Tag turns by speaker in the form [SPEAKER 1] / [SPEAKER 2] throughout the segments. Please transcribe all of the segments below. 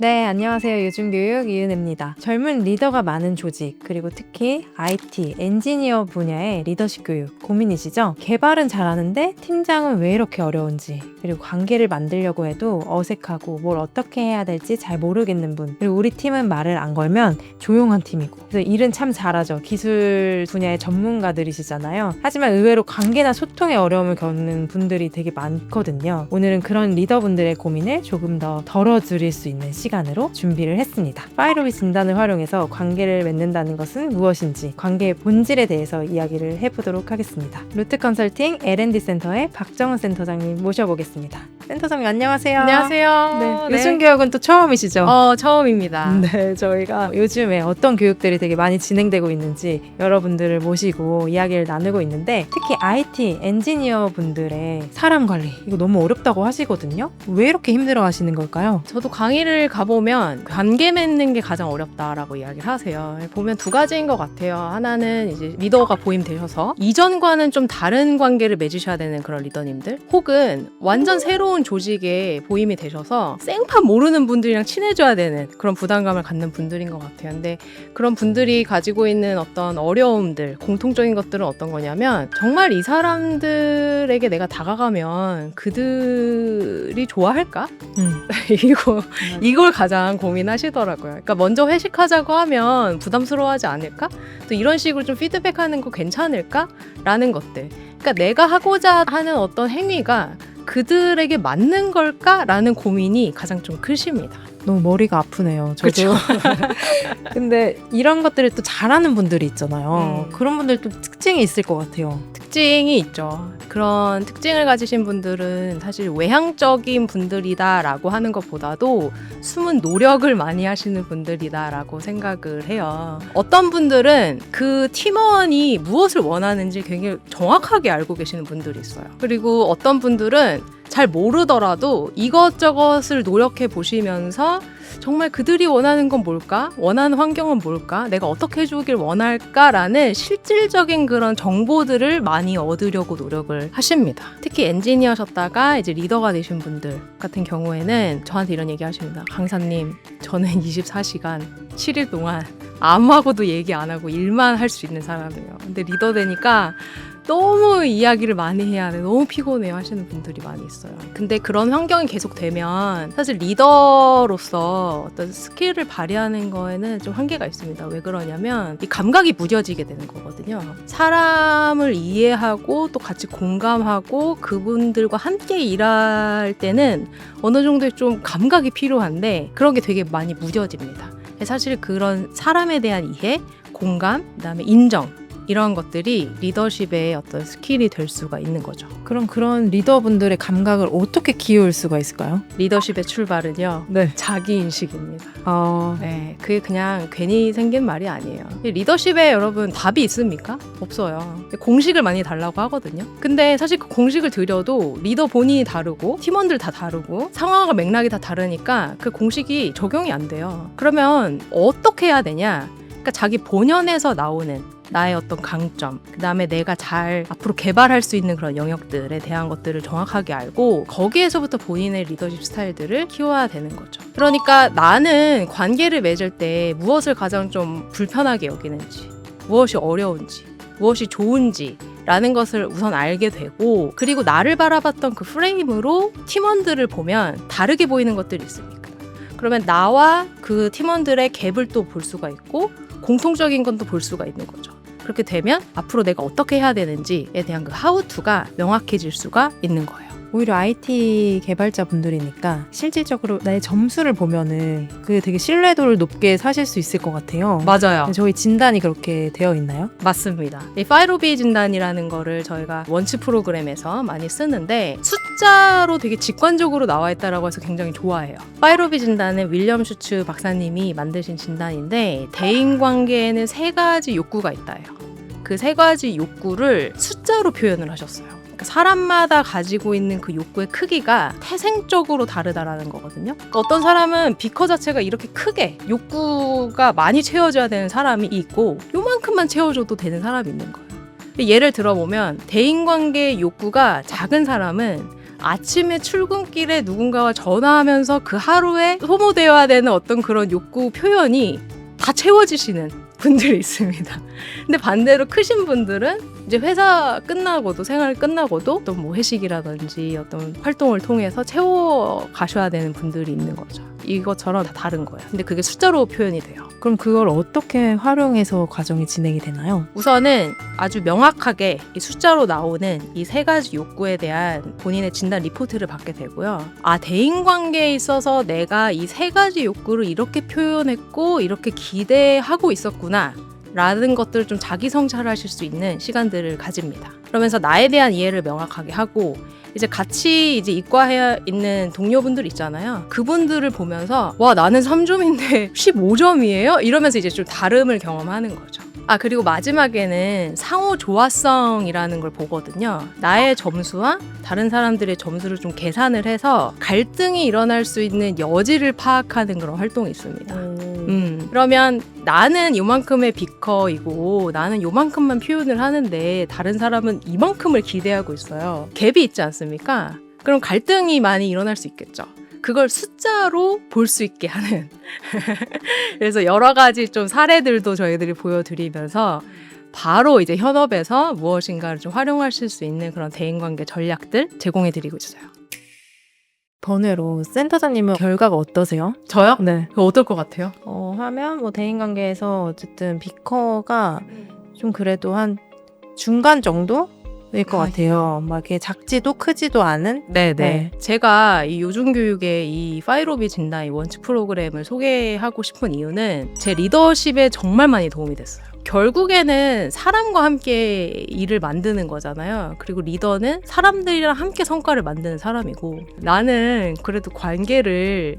[SPEAKER 1] 네, 안녕하세요. 요즘교육 이은혜입니다. 젊은 리더가 많은 조직, 그리고 특히 IT, 엔지니어 분야의 리더십 교육 고민이시죠? 개발은 잘하는데 팀장은 왜 이렇게 어려운지, 그리고 관계를 만들려고 해도 어색하고 뭘 어떻게 해야 될지 잘 모르겠는 분, 그리고 우리 팀은 말을 안 걸면 조용한 팀이고, 그래서 일은 참 잘하죠. 기술 분야의 전문가들이시잖아요. 하지만 의외로 관계나 소통에 어려움을 겪는 분들이 되게 많거든요. 오늘은 그런 리더분들의 고민을 조금 더 덜어드릴 수 있는 시간으로 준비를 했습니다. 파이로비 진단을 활용해서 관계를 맺는다는 것은 무엇인지, 관계의 본질에 대해서 이야기를 해보도록 하겠습니다. 루트 컨설팅 L&D 센터의 박정은 센터장님 모셔보겠습니다. 센터장님 안녕하세요.
[SPEAKER 2] 안녕하세요.
[SPEAKER 1] 네, 요즘 교육은 또 처음이시죠?
[SPEAKER 2] 처음입니다.
[SPEAKER 1] 네, 저희가 요즘에 어떤 교육들이 되게 많이 진행되고 있는지 여러분들을 모시고 이야기를 나누고 있는데, 특히 IT 엔지니어 분들의 사람 관리 이거 너무 어렵다고 하시거든요. 왜 이렇게 힘들어 하시는 걸까요?
[SPEAKER 2] 저도 강의를 가보면 관계 맺는 게 가장 어렵다라고 이야기를 하세요. 보면 두 가지인 것 같아요. 하나는 이제 리더가 보임되셔서 이전과는 좀 다른 관계를 맺으셔야 되는 그런 리더님들, 혹은 완전 새로운 조직에 보임이 되셔서 생판 모르는 분들이랑 친해져야 되는 그런 부담감을 갖는 분들인 것 같아요. 근데 그런 분들이 가지고 있는 어떤 어려움들, 공통적인 것들은 어떤 거냐면, 정말 이 사람들에게 내가 다가가면 그들이 좋아할까? 이걸 가장 고민하시더라고요. 그러니까 먼저 회식하자고 하면 부담스러워하지 않을까? 또 이런 식으로 좀 피드백하는 거 괜찮을까? 라는 것들. 그러니까 내가 하고자 하는 어떤 행위가 그들에게 맞는 걸까? 라는 고민이 가장 좀 크십니다.
[SPEAKER 1] 너무 머리가 아프네요. 저도. 근데 이런 것들을 또 잘하는 분들이 있잖아요. 그런 분들도 특징이 있을 것 같아요.
[SPEAKER 2] 특징이 있죠. 그런 특징을 가지신 분들은 사실 외향적인 분들이다라고 하는 것보다도 숨은 노력을 많이 하시는 분들이다라고 생각을 해요. 어떤 분들은 그 팀원이 무엇을 원하는지 굉장히 정확하게 알고 계시는 분들이 있어요. 그리고 어떤 분들은 잘 모르더라도 이것저것을 노력해 보시면서 정말 그들이 원하는 건 뭘까? 원하는 환경은 뭘까? 내가 어떻게 해주길 원할까라는 실질적인 그런 정보들을 많이 얻으려고 노력을 하십니다. 특히 엔지니어셨다가 이제 리더가 되신 분들 같은 경우에는 저한테 이런 얘기 하십니다. 강사님, 저는 24시간 7일 동안 아무하고도 얘기 안 하고 일만 할 수 있는 사람이에요. 근데 리더 되니까 너무 이야기를 많이 해야 돼. 너무 피곤해요 하시는 분들이 많이 있어요. 근데 그런 환경이 계속되면 사실 리더로서 어떤 스킬을 발휘하는 거에는 좀 한계가 있습니다. 왜 그러냐면 이 감각이 무뎌지게 되는 거거든요. 사람을 이해하고 또 같이 공감하고 그분들과 함께 일할 때는 어느 정도의 좀 감각이 필요한데 그런 게 되게 많이 무뎌집니다. 사실 그런 사람에 대한 이해, 공감, 그다음에 인정, 이런 것들이 리더십의 어떤 스킬이 될 수가 있는 거죠.
[SPEAKER 1] 그럼 그런 리더분들의 감각을 어떻게 키울 수가 있을까요?
[SPEAKER 2] 리더십의 출발은요.
[SPEAKER 1] 네.
[SPEAKER 2] 자기인식입니다. 네, 그게 그냥 괜히 생긴 말이 아니에요. 리더십에 여러분 답이 있습니까? 없어요. 공식을 많이 달라고 하거든요. 근데 사실 그 공식을 드려도 리더 본인이 다르고 팀원들 다 다르고 상황과 맥락이 다 다르니까 그 공식이 적용이 안 돼요. 그러면 어떻게 해야 되냐? 그러니까 자기 본연에서 나오는 나의 어떤 강점, 그 다음에 내가 잘 앞으로 개발할 수 있는 그런 영역들에 대한 것들을 정확하게 알고 거기에서부터 본인의 리더십 스타일들을 키워야 되는 거죠. 그러니까 나는 관계를 맺을 때 무엇을 가장 좀 불편하게 여기는지, 무엇이 어려운지, 무엇이 좋은지 라는 것을 우선 알게 되고, 그리고 나를 바라봤던 그 프레임으로 팀원들을 보면 다르게 보이는 것들이 있습니다. 그러면 나와 그 팀원들의 갭을 또 볼 수가 있고 공통적인 건 또 볼 수가 있는 거죠. 그렇게 되면 앞으로 내가 어떻게 해야 되는지에 대한 그 하우투가 명확해질 수가 있는 거예요.
[SPEAKER 1] 오히려 IT 개발자 분들이니까 실질적으로 나의 점수를 보면은 그게 되게 신뢰도를 높게 사실 수 있을 것 같아요.
[SPEAKER 2] 맞아요.
[SPEAKER 1] 저희 진단이 그렇게 되어 있나요?
[SPEAKER 2] 맞습니다. 이 파이로비 진단이라는 거를 저희가 원츠 프로그램에서 많이 쓰는데 숫자로 되게 직관적으로 나와 있다라고 해서 굉장히 좋아해요. 파이로비 진단은 윌리엄 슈츠 박사님이 만드신 진단인데, 대인관계에는 3가지 욕구가 있다예요. 그 3가지 욕구를 숫자로 표현을 하셨어요. 사람마다 가지고 있는 그 욕구의 크기가 태생적으로 다르다라는 거거든요. 그러니까 어떤 사람은 비커 자체가 이렇게 크게 욕구가 많이 채워져야 되는 사람이 있고 요만큼만 채워줘도 되는 사람이 있는 거예요. 예를 들어보면 대인관계의 욕구가 작은 사람은 아침에 출근길에 누군가와 전화하면서 그 하루에 소모되어야 되는 어떤 그런 욕구 표현이 다 채워지시는 분들이 있습니다. 근데 반대로 크신 분들은 이제 회사 끝나고도 생활 끝나고도 어떤 뭐 회식이라든지 어떤 활동을 통해서 채워 가셔야 되는 분들이 있는 거죠. 이것처럼 다 다른 거예요. 근데 그게 숫자로 표현이 돼요.
[SPEAKER 1] 그럼 그걸 어떻게 활용해서 과정이 진행이 되나요?
[SPEAKER 2] 우선은 아주 명확하게 이 숫자로 나오는 이 세 가지 욕구에 대한 본인의 진단 리포트를 받게 되고요. 아, 대인관계에 있어서 내가 이 세 가지 욕구를 이렇게 표현했고 이렇게 기대하고 있었구나 라는 것들을 좀 자기 성찰하실 수 있는 시간들을 가집니다. 그러면서 나에 대한 이해를 명확하게 하고 이제 같이 이제 이과해 있는 동료분들 있잖아요. 그분들을 보면서 와, 나는 3점인데 15점이에요? 이러면서 이제 좀 다름을 경험하는 거죠. 아, 그리고 마지막에는 상호 조화성이라는 걸 보거든요. 나의 점수와 다른 사람들의 점수를 좀 계산을 해서 갈등이 일어날 수 있는 여지를 파악하는 그런 활동이 있습니다. 그러면 나는 요만큼의 비커이고 나는 요만큼만 표현을 하는데 다른 사람은 이만큼을 기대하고 있어요. 갭이 있지 않습니까? 그럼 갈등이 많이 일어날 수 있겠죠. 그걸 숫자로 볼 수 있게 하는 그래서 여러 가지 좀 사례들도 저희들이 보여드리면서 바로 이제 현업에서 무엇인가를 좀 활용하실 수 있는 그런 대인관계 전략들 제공해드리고 있어요.
[SPEAKER 1] 번외로 센터장님은 결과가 어떠세요?
[SPEAKER 2] 저요?
[SPEAKER 1] 네.
[SPEAKER 2] 그거 어떨 것 같아요?
[SPEAKER 1] 하면 뭐 대인관계에서 어쨌든 비커가 좀 그래도 한 중간 정도? 일 것 같아요. 막 이렇게 작지도 크지도 않은.
[SPEAKER 2] 네네.
[SPEAKER 1] 네.
[SPEAKER 2] 제가 이 요즘교육의 이 파이로비 진단 이 원칙 프로그램을 소개하고 싶은 이유는 제 리더십에 정말 많이 도움이 됐어요. 결국에는 사람과 함께 일을 만드는 거잖아요. 그리고 리더는 사람들이랑 함께 성과를 만드는 사람이고 나는 그래도 관계를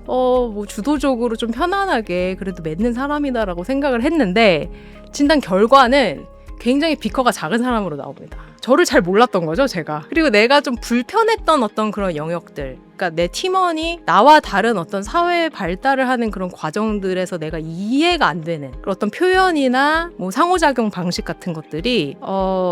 [SPEAKER 2] 뭐 주도적으로 좀 편안하게 그래도 맺는 사람이다라고 생각을 했는데 진단 결과는 굉장히 비커가 작은 사람으로 나옵니다. 저를 잘 몰랐던 거죠, 제가. 그리고 내가 좀 불편했던 어떤 그런 영역들, 그러니까 내 팀원이 나와 다른 어떤 사회 발달을 하는 그런 과정들에서 내가 이해가 안 되는 그런 어떤 표현이나 뭐 상호작용 방식 같은 것들이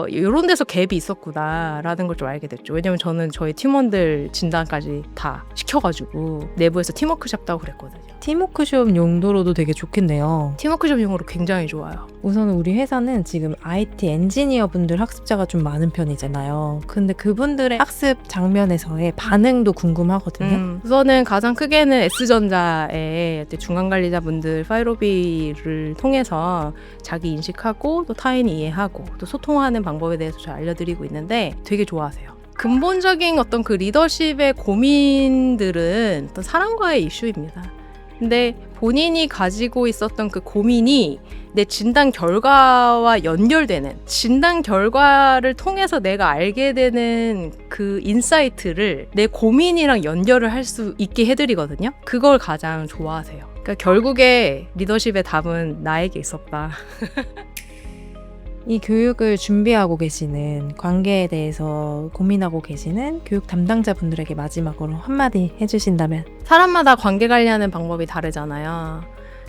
[SPEAKER 2] 이런 데서 갭이 있었구나라는 걸 좀 알게 됐죠. 왜냐면 저는 저희 팀원들 진단까지 다 시켜가지고 내부에서 팀워크샵도 하고 그랬거든요.
[SPEAKER 1] 팀워크숍 용도로도 되게 좋겠네요.
[SPEAKER 2] 팀워크숍 용어로 굉장히 좋아요.
[SPEAKER 1] 우선 우리 회사는 지금 IT 엔지니어 분들 학습자가 좀 많은 편이잖아요. 근데 그분들의 학습 장면에서의 반응도 궁금하거든요.
[SPEAKER 2] 우선은 가장 크게는 S전자의 중간관리자분들 파이로비를 통해서 자기 인식하고 또 타인이 이해하고 또 소통하는 방법에 대해서 저 알려드리고 있는데 되게 좋아하세요. 근본적인 어떤 그 리더십의 고민들은 어떤 사람과의 이슈입니다. 근데 본인이 가지고 있었던 그 고민이 내 진단 결과와 연결되는 진단 결과를 통해서 내가 알게 되는 그 인사이트를 내 고민이랑 연결을 할 수 있게 해드리거든요. 그걸 가장 좋아하세요. 그러니까 결국에 리더십의 답은 나에게 있었다.
[SPEAKER 1] 이 교육을 준비하고 계시는 관계에 대해서 고민하고 계시는 교육 담당자분들에게 마지막으로 한마디 해주신다면?
[SPEAKER 2] 사람마다 관계 관리하는 방법이 다르잖아요.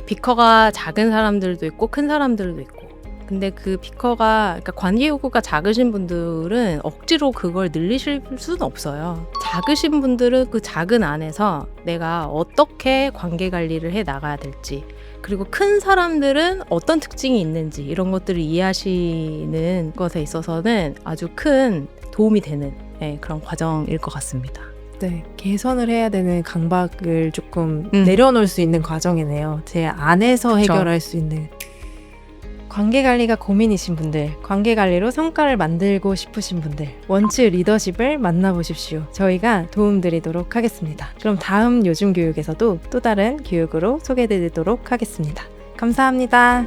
[SPEAKER 2] 비커가 작은 사람들도 있고 큰 사람들도 있고. 근데 그 비커가 그러니까 관계 욕구가 작으신 분들은 억지로 그걸 늘리실 수는 없어요. 작으신 분들은 그 작은 안에서 내가 어떻게 관계 관리를 해 나가야 될지, 그리고 큰 사람들은 어떤 특징이 있는지 이런 것들을 이해하시는 것에 있어서는 아주 큰 도움이 되는 그런 과정일 것 같습니다.
[SPEAKER 1] 네, 개선을 해야 되는 강박을 조금 내려놓을 수 있는 과정이네요. 제 안에서 해결할 수 있는. 관계관리가 고민이신 분들, 관계관리로 성과를 만들고 싶으신 분들, 원칙 리더십을 만나보십시오. 저희가 도움드리도록 하겠습니다. 그럼 다음 요즘 교육에서도 또 다른 교육으로 소개해드리도록 하겠습니다. 감사합니다.